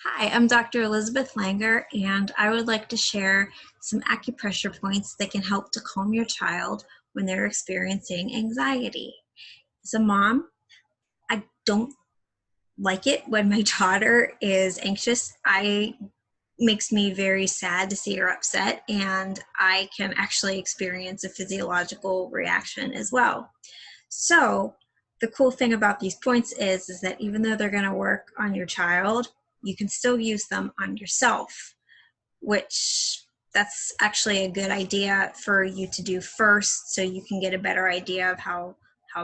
Hi, I'm Dr. Elizabeth Langer, and I would like to share some acupressure points that can help to calm your child when they're experiencing anxiety. As a mom, I don't like it when my daughter is anxious. I makes me very sad to see her upset, and I can actually experience a physiological reaction as well. So the cool thing about these points is that even though they're going to work on your child, you can still use them on yourself, which that's actually a good idea for you to do first so you can get a better idea of how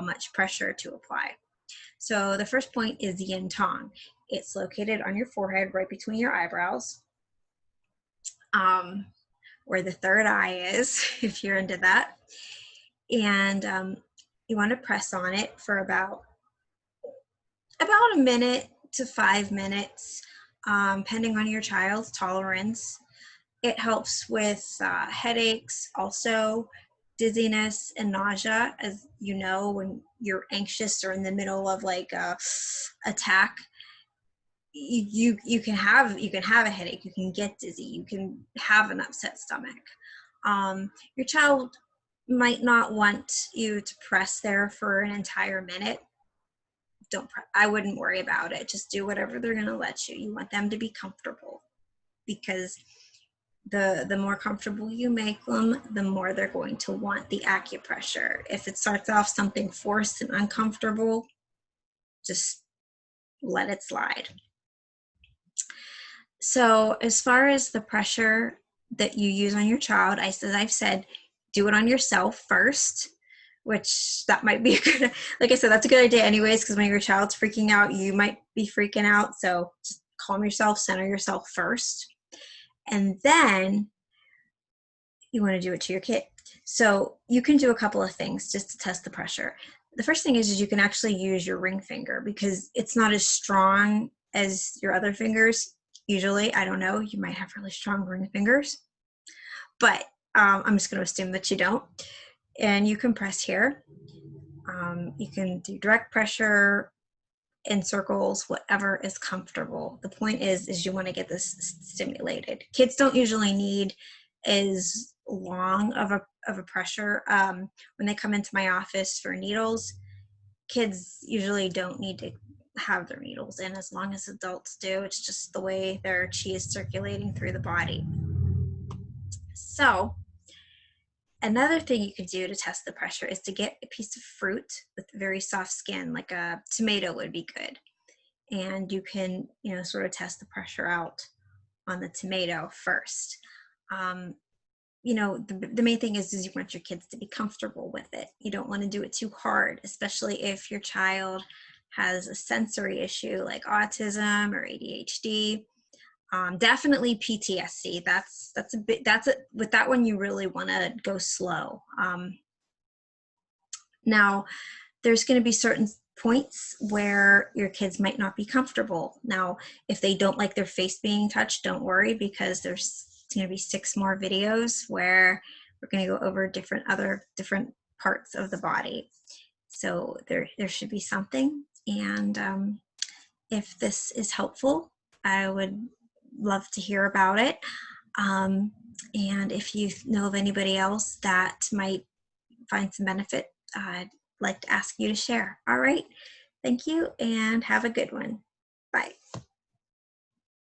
much pressure to apply. So the first point is Yintang. It's located on your forehead right between your eyebrows, um, where the third eye is, if you're into that. And you want to press on it for about a minute to 5 minutes, depending on your child's tolerance. It helps with headaches, also dizziness and nausea. As you know, when you're anxious or in the middle of like a attack, you can have a headache, you can get dizzy, you can have an upset stomach. Your child might not want you to press there for an entire minute. I wouldn't worry about it. Just do whatever they're going to let you. You want them to be comfortable, because the more comfortable you make them, the more they're going to want the acupressure. If it starts off something forced and uncomfortable, just let it slide. So as far as the pressure that you use on your child, as I've said, do it on yourself first, which that might be a good, like I said, that's a good idea anyways, because when your child's freaking out, you might be freaking out. So just calm yourself, center yourself first. And then you want to do it to your kid. So you can do a couple of things just to test the pressure. The first thing is you can actually use your ring finger, because it's not as strong as your other fingers. Usually, I don't know, you might have really strong ring fingers, but I'm just going to assume that you don't. And you can press here. You can do direct pressure, in circles, whatever is comfortable. The point is you want to get this stimulated. Kids don't usually need as long of a pressure. When they come into my office for needles, kids usually don't need to have their needles in as long as adults do. It's just the way their chi is circulating through the body. So another thing you could do to test the pressure is to get a piece of fruit with very soft skin, like a tomato would be good. And you can, sort of test the pressure out on the tomato first. The main thing is you want your kids to be comfortable with it. You don't want to do it too hard, especially if your child has a sensory issue like autism or ADHD. Definitely PTSD. With that one, you really want to go slow. Now, there's going to be certain points where your kids might not be comfortable. Now, if they don't like their face being touched, don't worry, because there's going to be 6 more videos where we're going to go over different parts of the body. So there should be something. And if this is helpful, I would love to hear about it. And if you know of anybody else that might find some benefit, I'd like to ask you to share. All right. Thank you and have a good one. Bye.